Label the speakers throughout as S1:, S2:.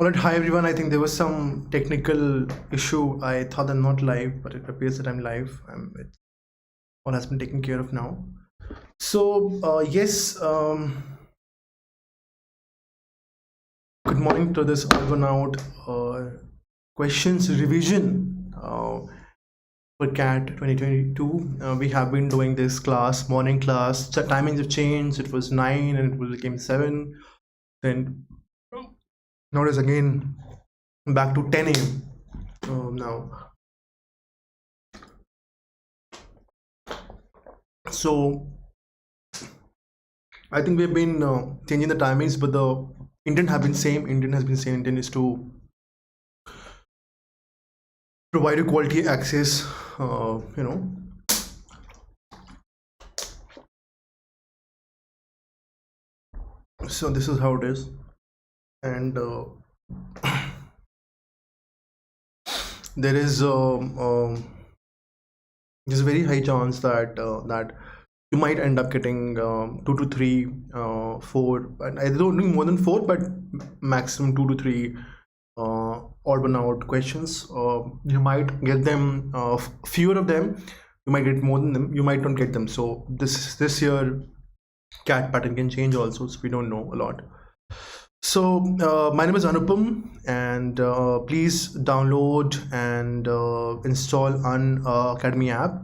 S1: Alright, hi everyone. I think there was some technical issue. I thought I'm not live, but it appears that I'm live. All has been taken care of now. So, yes, good morning to this Argonaut questions revision for CAT 2022. We have been doing this class, morning class. The timings have changed. It was 9 and it became 7. Then now it is again back to 10 a.m. Now. So I think we've been changing the timings, but the intent has been same. Intent is to provide you quality access. So this is how it is, and there is there's a very high chance that that you might end up getting 2 to 3, 4, and I don't need more than 4, but maximum 2 to 3 odd one out questions. You might get them, fewer of them. You might get more than them. You might not get them. So this year CAT pattern can change also. So we don't know a lot. So my name is Anupam, and please download and install Unacademy App.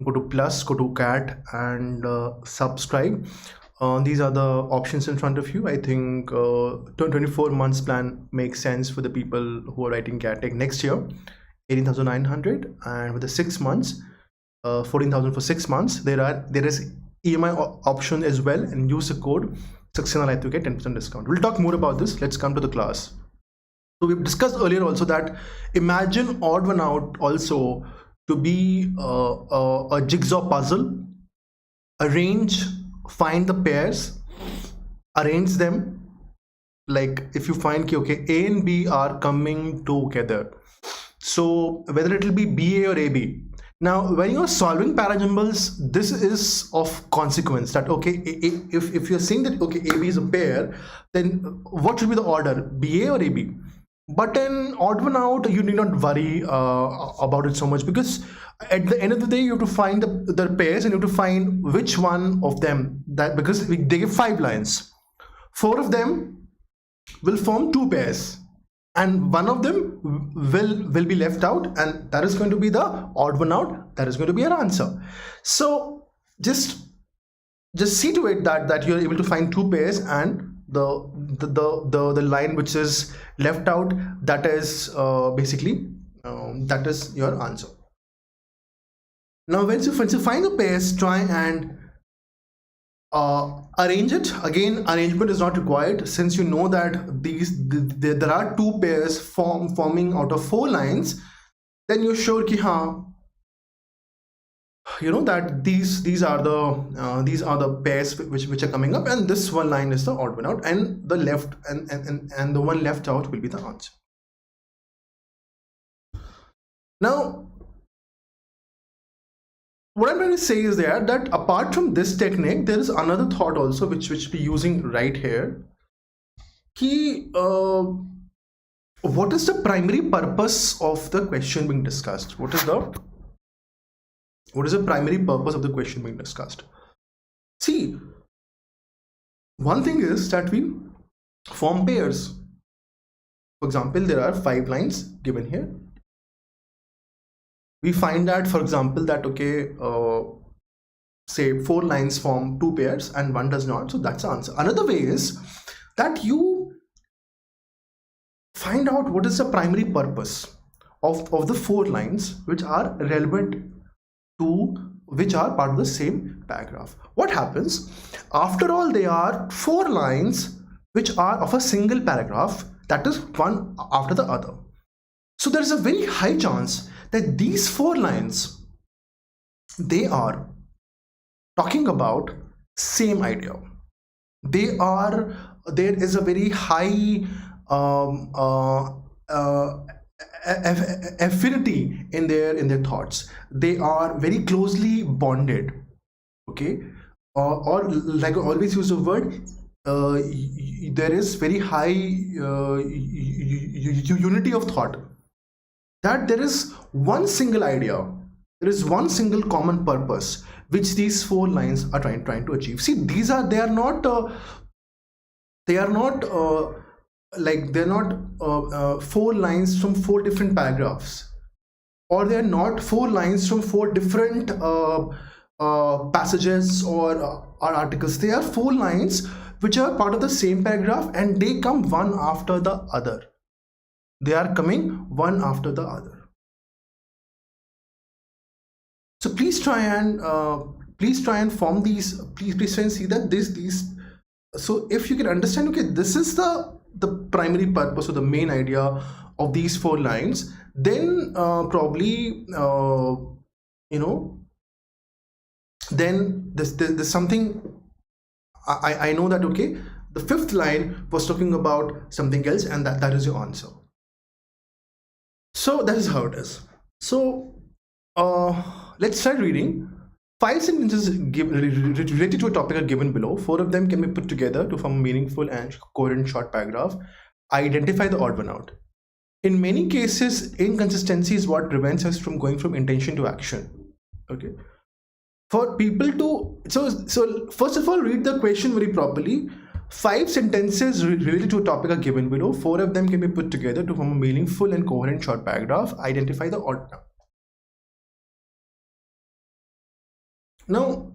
S1: Go to plus, go to CAT, and subscribe. These are the options in front of you. I think 24 months plan makes sense for the people who are writing CAT next year, 18,900, and with the 6 months, 14,000 for 6 months. There is EMI option as well, and use the code Saxena to get 10% discount. We'll talk more about this. Let's come to the class. So we've discussed earlier also that imagine odd one out also to be a jigsaw puzzle. Arrange, find the pairs, arrange them. Like if you find okay, A and B are coming together, so whether it will be BA or AB. Now when you're solving parajumbles, this is of consequence that okay, if you're saying that okay, AB is a pair, then what should be the order, BA or AB? But in odd one out, you need not worry about it so much, because at the end of the day you have to find the pairs, and you have to find which one of them, that because they give 5 lines, 4 of them will form 2 pairs, and one of them will be left out, and that is going to be the odd one out. That is going to be your answer. So just see to it that you're able to find 2 pairs, and the line which is left out, that is basically that is your answer. Now once you find the pairs, try and arrange it. Again, arrangement is not required, since you know that there are 2 pairs forming out of 4 lines. Then you're sure ki you know that these are the pairs which are coming up, and this one line is the odd one out, and the left and the one left out will be the answer. Now what I'm trying to say is that apart from this technique, there is another thought also which we're using right here. What is the primary purpose of the question being discussed? What is the primary purpose of the question being discussed? See, one thing is that we form pairs. For example, there are 5 lines given here. We find that, for example, that okay, say 4 lines form 2 pairs and 1 does not, so that's the answer. Another way is that you find out what is the primary purpose of the 4 lines which are relevant to, which are part of the same paragraph. What happens? After all, there are 4 lines which are of a single paragraph, that is one after the other. So there is a very high chance that these 4 lines, they are talking about same idea. There is a very high affinity in their thoughts. They are very closely bonded, okay, or like I always use the word, there is very high unity of thought, that there is one single idea, there is one single common purpose which these 4 lines are trying to achieve. See, they are not like they're not 4 lines from 4 different paragraphs, or they're not 4 lines from 4 different passages or articles. They are 4 lines which are part of the same paragraph, and they come one after the other. They are coming one after the other. So please try and form these. Please try and see that these. So if you can understand, okay, this is the primary purpose or the main idea of these 4 lines, then probably then there's something. I know that, okay, the 5th line was talking about something else, and that is your answer. So that is how it is. So let's start reading. 5 sentences related to a topic are given below. 4 of them can be put together to form a meaningful and coherent short paragraph. Identify the odd one out. In many cases, inconsistency is what prevents us from going from intention to action. Okay. For people to, so first of all, read the question very properly. 5 sentences related to a topic are given below. 4 of them can be put together to form a meaningful and coherent short paragraph. Identify the odd one out. Now,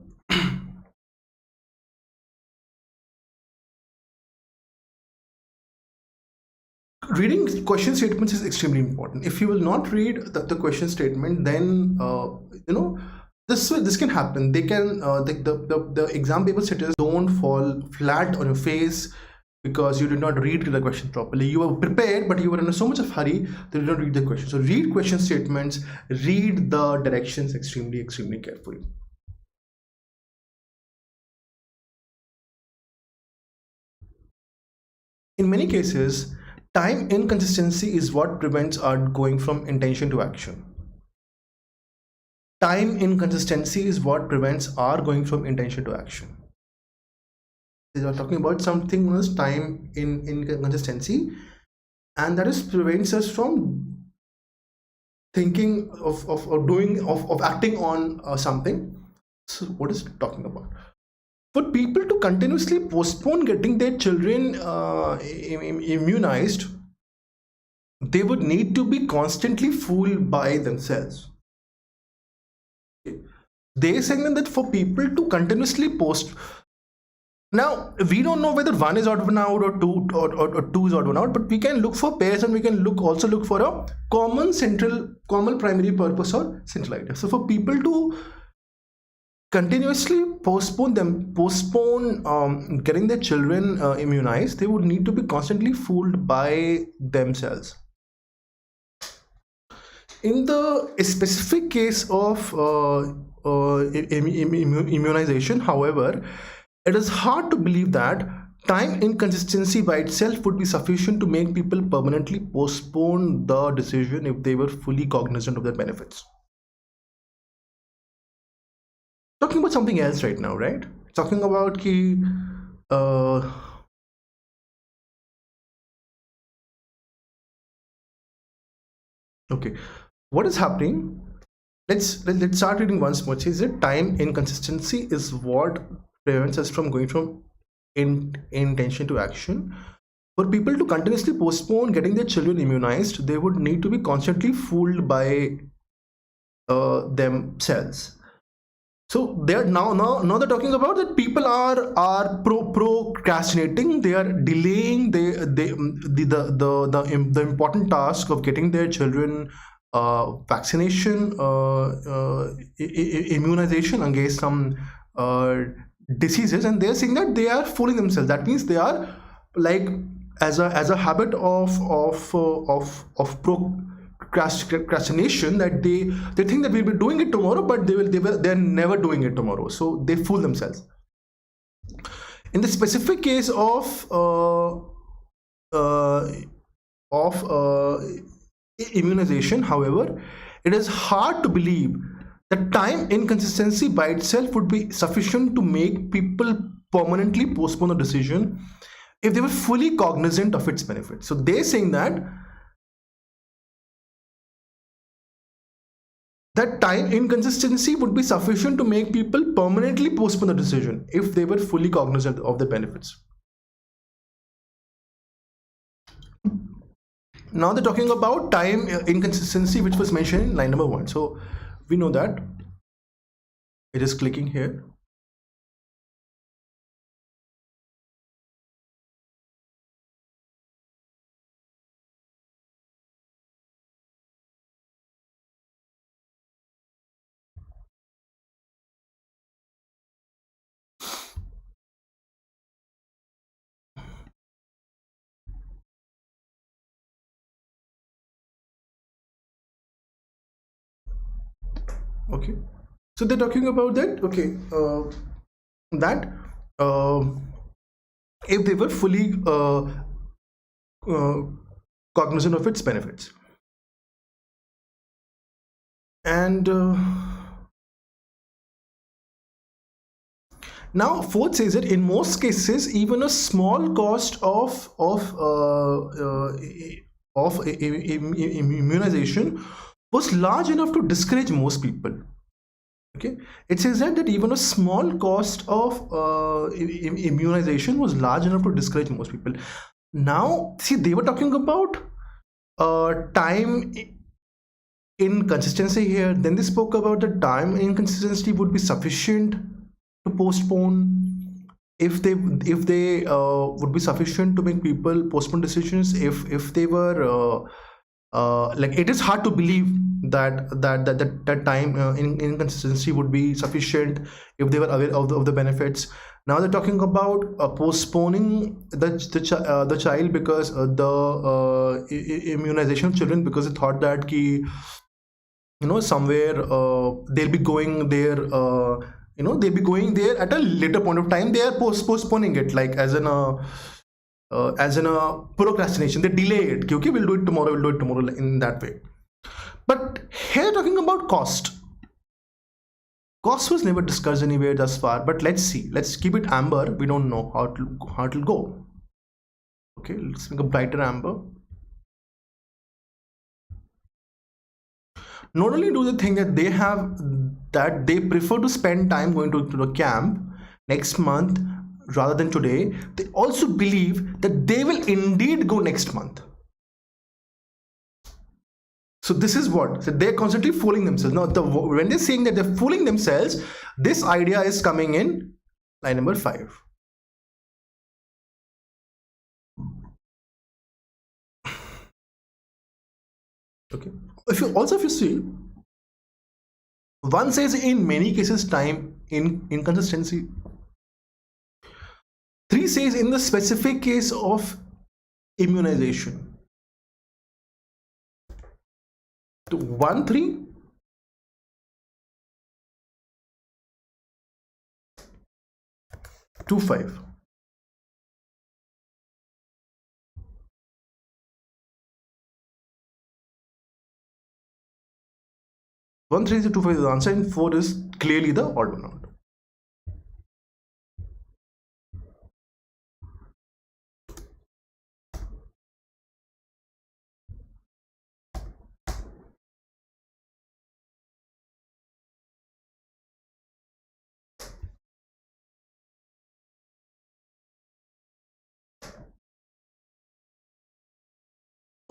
S1: reading question statements is extremely important. If you will not read the question statement, then this can happen. They can the exam paper setters don't fall flat on your face because you did not read the question properly. You were prepared, but you were in so much of hurry that you did not read the question. So read question statements, read the directions extremely carefully. In many cases, time inconsistency is what prevents our going from intention to action. Time inconsistency is what prevents our going from intention to action. They are talking about something known as time inconsistency, and that is prevents us from thinking of acting on something. So what is it talking about? For people to continuously postpone getting their children immunized, they would need to be constantly fooled by themselves. They saying that for people to continuously post. Now we don't know whether 1 is odd one out or 2 is odd one out, but we can look for pairs, and we can also look for a common primary purpose or central idea. So for people to continuously postpone getting their children immunized, they would need to be constantly fooled by themselves. In the specific case of immunization, however, it is hard to believe that time inconsistency by itself would be sufficient to make people permanently postpone the decision if they were fully cognizant of their benefits. Talking about something else right now, right? Talking about okay, what is happening? Let's start reading once more. Is it time inconsistency is what prevents us from going from intention to action? For people to continuously postpone getting their children immunized, they would need to be constantly fooled by themselves. So they are now they're talking about that people are procrastinating. They are delaying the important task of getting their children vaccination, immunization against some diseases, and they're saying that they are fooling themselves. That means they are like as a habit of procrastination, that they think that we'll be doing it tomorrow, but they're never doing it tomorrow. So they fool themselves. In the specific case of immunization, however, it is hard to believe that time inconsistency by itself would be sufficient to make people permanently postpone a decision if they were fully cognizant of its benefits. So they're saying that time inconsistency would be sufficient to make people permanently postpone the decision if they were fully cognizant of the benefits. Now they're talking about time inconsistency, which was mentioned in line number 1. So we know that. It is clicking here. Okay, so they're talking about that. Okay, that if they were fully cognizant of its benefits. And now 4th says that in most cases, even a small cost of immunization was large enough to discourage most people. Okay, it says that even a small cost of immunization was large enough to discourage most people. Now, see, they were talking about time inconsistency here. Then they spoke about the time inconsistency would be sufficient to postpone if they would be sufficient to make people postpone decisions if they were like, it is hard to believe that time inconsistency would be sufficient if they were aware of the benefits. Now they're talking about postponing the child because the immunization of children, because they thought that somewhere they'll be going there, they'll be going there at a later point of time. They are postponing it, like as in a procrastination. They delay it. Okay, we'll do it tomorrow, in that way. But here talking about cost. Cost was never discussed anywhere thus far, but let's see. Let's keep it amber. We don't know how it'll go. Okay, let's make a brighter amber. Not only do they think that they prefer to spend time going to the camp next month rather than today, they also believe that they will indeed go next month. So this is what, so they're constantly fooling themselves. Now, when they're saying that they're fooling themselves, this idea is coming in line number 5. Okay. If you see, 1 says in many cases time inconsistency. 3 says in the specific case of immunization. 1, 3. 2, 5. One, 3 is the 2, 5 is the answer, and 4 is clearly the odd one out.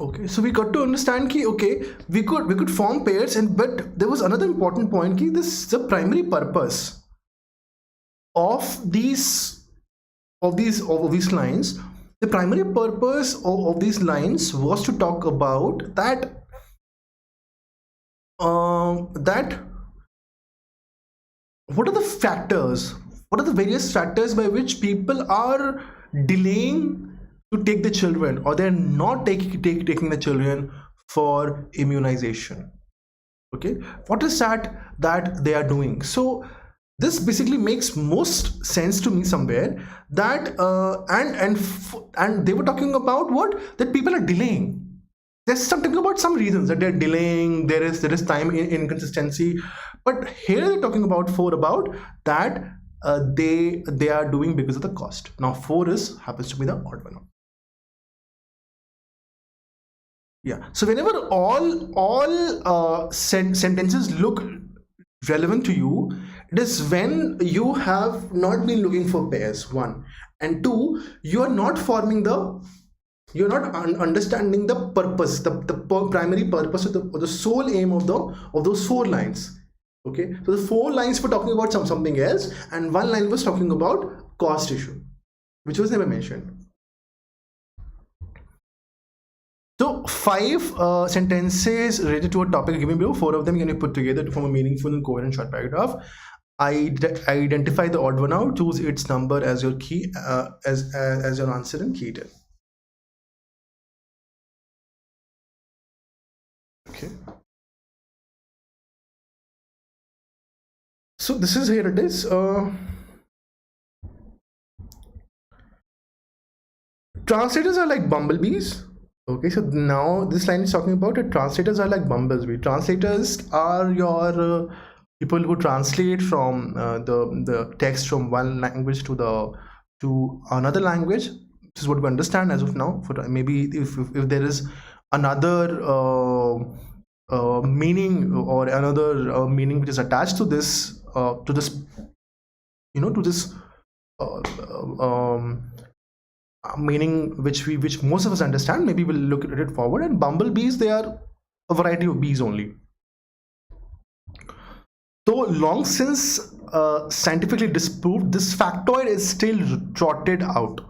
S1: Okay, so we got to understand ki, okay, we could form pairs, but there was another important point ki the primary purpose of these lines. The primary purpose of these lines was to talk about that what are the factors, what are the various factors by which people are delaying to take the children, or they're not taking the children for immunization. Okay, what is that they are doing? So this basically makes most sense to me somewhere, that and they were talking about what, that people are delaying. There's something about some reasons that they're delaying. There is time inconsistency, but here they're talking about that they are doing because of the cost. Now 4 happens to be the odd one out. Yeah, so whenever all sentences look relevant to you, it is when you have not been looking for pairs, 1, and 2, you are not you're not understanding the purpose, the primary purpose or the sole aim of those 4 lines. Okay, so the 4 lines were talking about something else, and 1 line was talking about cost issue, which was never mentioned. So 5 sentences related to a topic given below. 4 of them can be put together to form a meaningful and coherent short paragraph. Identify the odd one out. Choose its number as your key, as your answer, and key it in. Okay. So this is, here it is. Translators are like bumblebees. Okay, so now this line is talking about it. Translators are like bumblebees. Translators are your people who translate from the text from one language to another language. This is what we understand as of now. For maybe if there is another meaning or another meaning which is attached to this meaning which most of us understand, maybe we'll look at it forward. And bumblebees, they are a variety of bees only. So long since scientifically disproved, this factoid is still trotted out.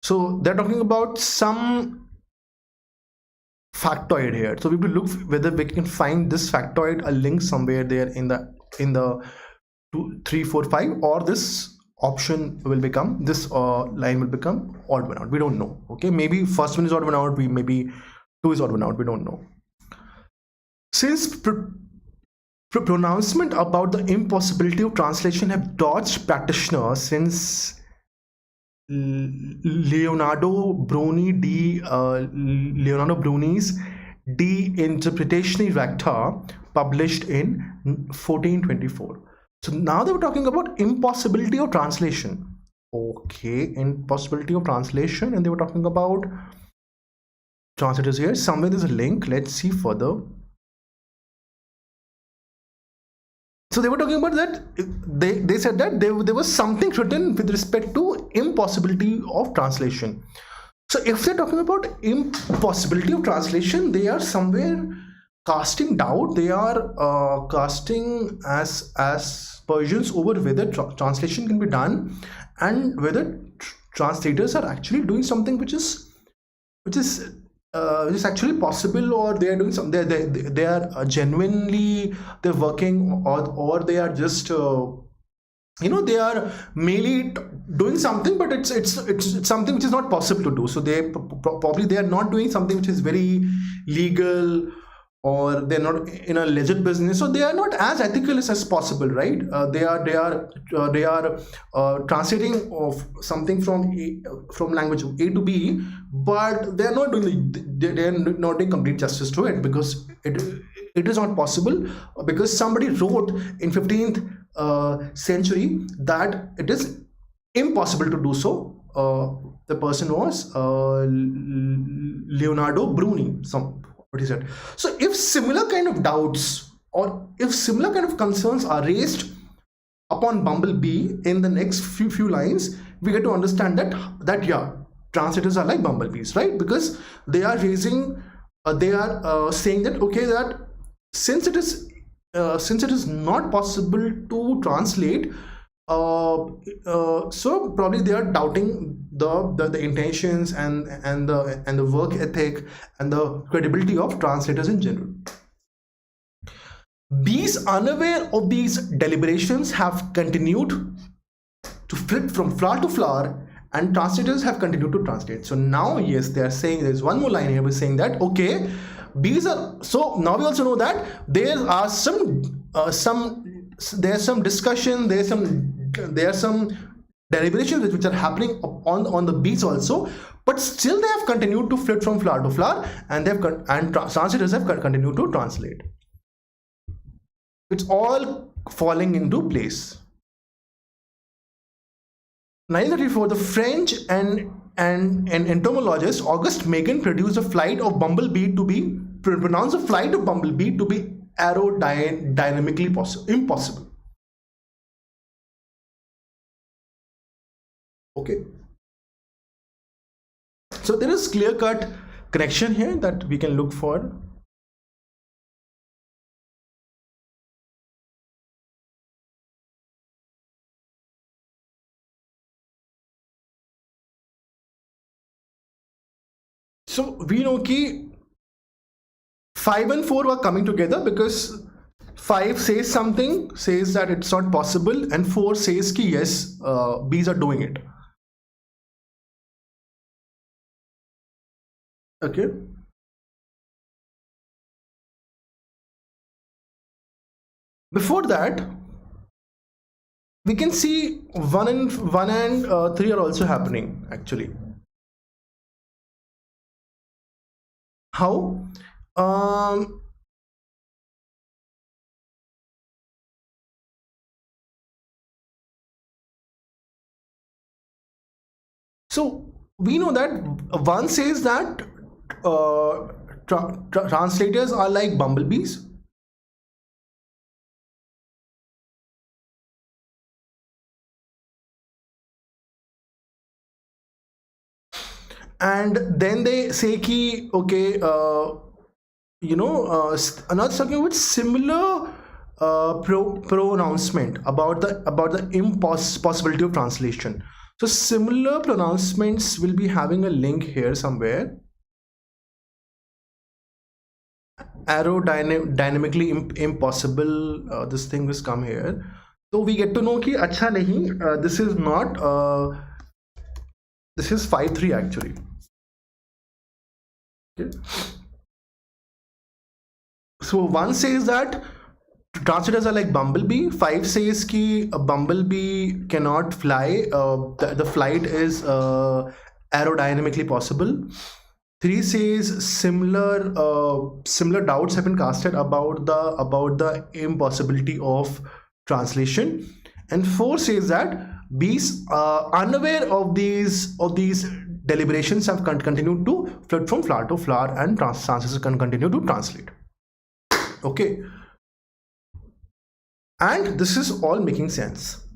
S1: So they're talking about some factoid here. So we will look whether we can find this factoid, a link somewhere there in the 2, 3, 4, 5, or this option will become, this line will become odd one out. We don't know. Okay, maybe first one is odd one out, maybe 2 is odd one out, we don't know. Since pronouncement about the impossibility of translation have dodged practitioners since Leonardo Bruni's De Interpretatione Recta, published in 1424. So now they were talking about impossibility of translation. Okay, impossibility of translation, and they were talking about translators here. Somewhere there's a link. Let's see further. So they were talking about that. They said that there was something written with respect to impossibility of translation. So if they're talking about impossibility of translation, they are somewhere casting doubt. They are casting aspersions over whether translation can be done, and whether translators are actually doing something which is actually possible, or they are doing something. They are genuinely they're working, or they are just they are merely doing something, but it's something which is not possible to do. So they probably they are not doing something which is very legal, or they're not in a legit business, so they are not as ethical as possible, right? They are translating of something from language A to B, but they are not doing complete justice to it, because it is not possible, because somebody wrote in 15th century that it is impossible to do so. The person was Leonardo Bruni, what he said. So if similar kind of doubts, or if similar kind of concerns are raised upon bumblebee in the next few lines, we get to understand that yeah, translators are like bumblebees, right? Because they are raising, they are saying that, okay, that since it is not possible to translate, so probably they are doubting the intentions and the work ethic and the credibility of translators in general. Bees, unaware of these deliberations, have continued to flit from flower to flower, and translators have continued to translate. So now, yes, they are saying, there's one more line here, we're saying that, okay, bees are, so now we also know that there are there's some discussion, there are some deliberations which are happening on the bees also, but still they have continued to flit from flower to flower, and translators have continued to translate. It's all falling into place. 1934, the French and entomologist Auguste Megan produced a flight of bumblebee to be pronounced a flight of bumblebee to be aerodynamically impossible. Okay. So there is clear-cut connection here that we can look for. So we know that 5 and 4 were coming together because 5 says something, says that it's not possible, and 4 says that yes, bees are doing it. Okay. Before that, we can see 1 and 3 are also happening actually. How? So we know that 1 says that translators are like bumblebees. And then they say ki okay, another something with similar pronouncement about the impossibility of translation. So similar pronouncements will be having a link here somewhere. Aerodynamically impossible. This thing will come here. So we get to know ki acha nahi. This is not. This is 5-3 actually. Okay. So 1 says that translators are like bumblebee. 5 says ki a bumblebee cannot fly. The flight is aerodynamically possible. 3 says similar doubts have been casted about the impossibility of translation, and 4 says that bees unaware of these deliberations have continued to flit from flower to flower, and translators can continue to translate. Okay, and this is all making sense.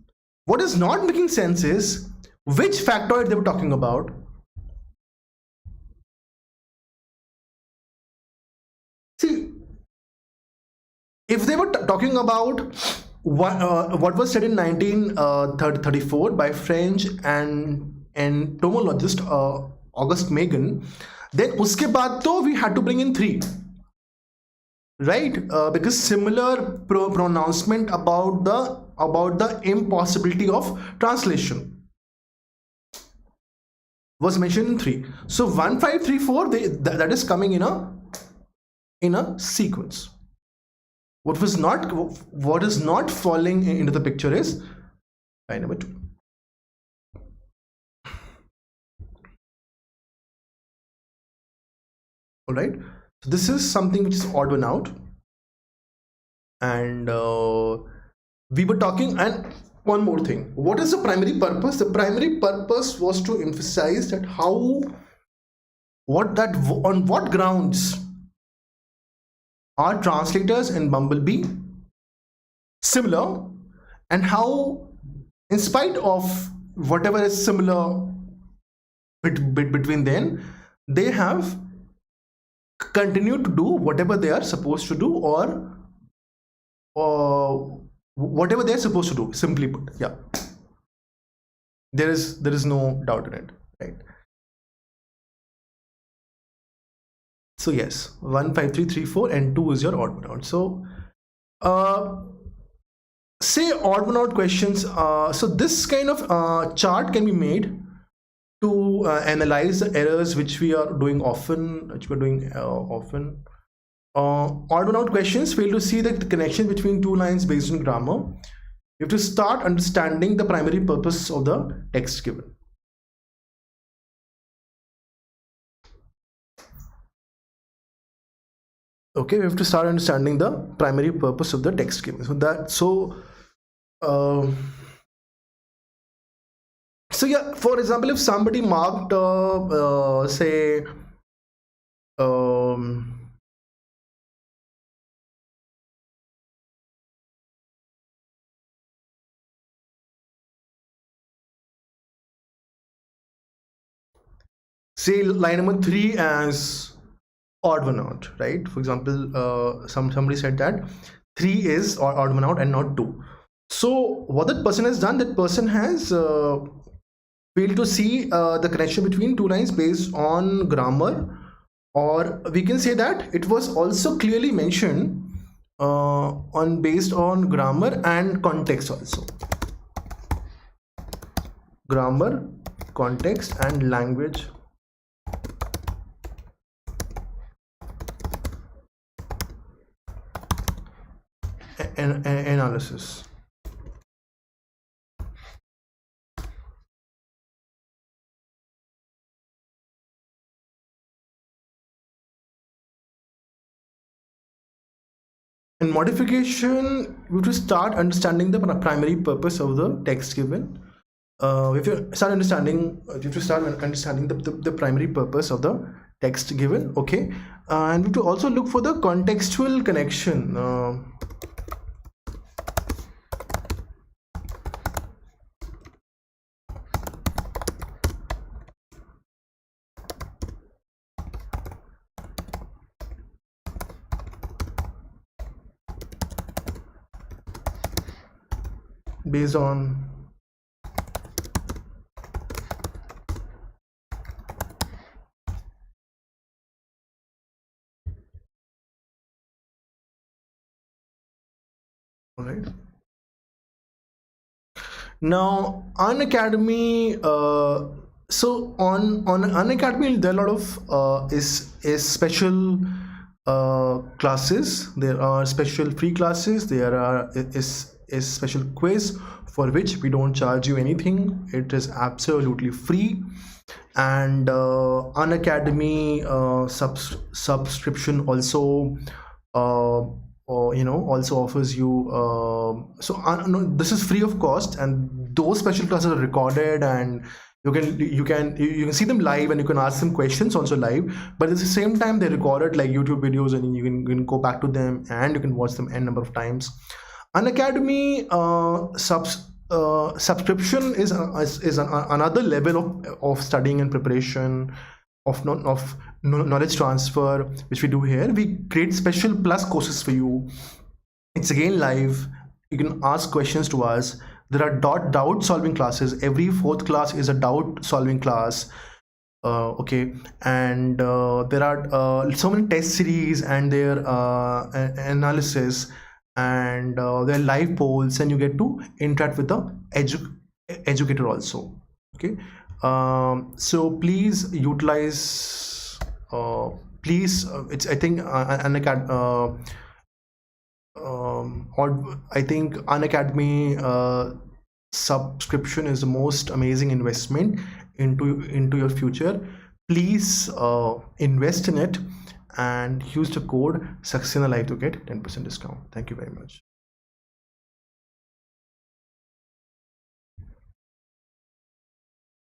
S1: What is not making sense is which factoid they were talking about. See, if they were talking about what was said in 1934 by French and entomologist Auguste Megan, then uske baad to we had to bring in 3, right? Because similar pronouncement about the impossibility of translation was mentioned in 3. So 1, 5, 3, 4, that is coming in a sequence. What is not falling into the picture is line number 2. All right, so this is something which is odd one out, and we were talking. And one more thing, what is the primary purpose? The primary purpose was to emphasize that on what grounds are translators and bumblebee similar, and how, in spite of whatever is similar between them, they have continued to do whatever they are supposed to do, or whatever they are supposed to do, simply put. Yeah, there is no doubt in it, right? So yes, 1, 5, 3, 3, 4, and 2 is your odd one out. So say odd one out questions. So this kind of chart can be made to analyze the errors which we are doing often. Odd one out questions fail to see the connection between 2 lines based on grammar. You have to start understanding the primary purpose of the text given. Okay, we have to start understanding the primary purpose of the text given. So yeah, for example, if somebody marked say say line number 3 as odd one out, right? For example, somebody said that 3 is odd one out and not 2. So what that person has done, that person has failed to see the connection between two lines based on grammar, or we can say that it was also clearly mentioned on based on grammar and context also. Grammar, context and language analysis. In modification, we have to start understanding the primary purpose of the text given. If you start understanding, you have to start understanding the primary purpose of the text given, okay? And we have to also look for the contextual connection. Based on all right. Now Unacademy, so on Unacademy there are a lot of is special classes. There are special free classes. There is special quiz for which we don't charge you anything. It is absolutely free. And Unacademy subscription also also offers you no, this is free of cost, and those special classes are recorded, and you can see them live, and you can ask them questions also live, but at the same time they're recorded like YouTube videos, and you can go back to them and you can watch them n number of times. Unacademy subscription is another level of studying and preparation, of knowledge transfer, which we do here. We create special plus courses for you. It's again live. You can ask questions to us. There are doubt solving classes. Every 4th class is a doubt solving class. Okay, and there are so many test series and their analysis, and there are live polls, and you get to interact with the educator also. Okay, so please utilize it's I think or I think Unacademy subscription is the most amazing investment into your future. Please invest in it and use the code Saxena Live to get 10% discount. Thank you very much.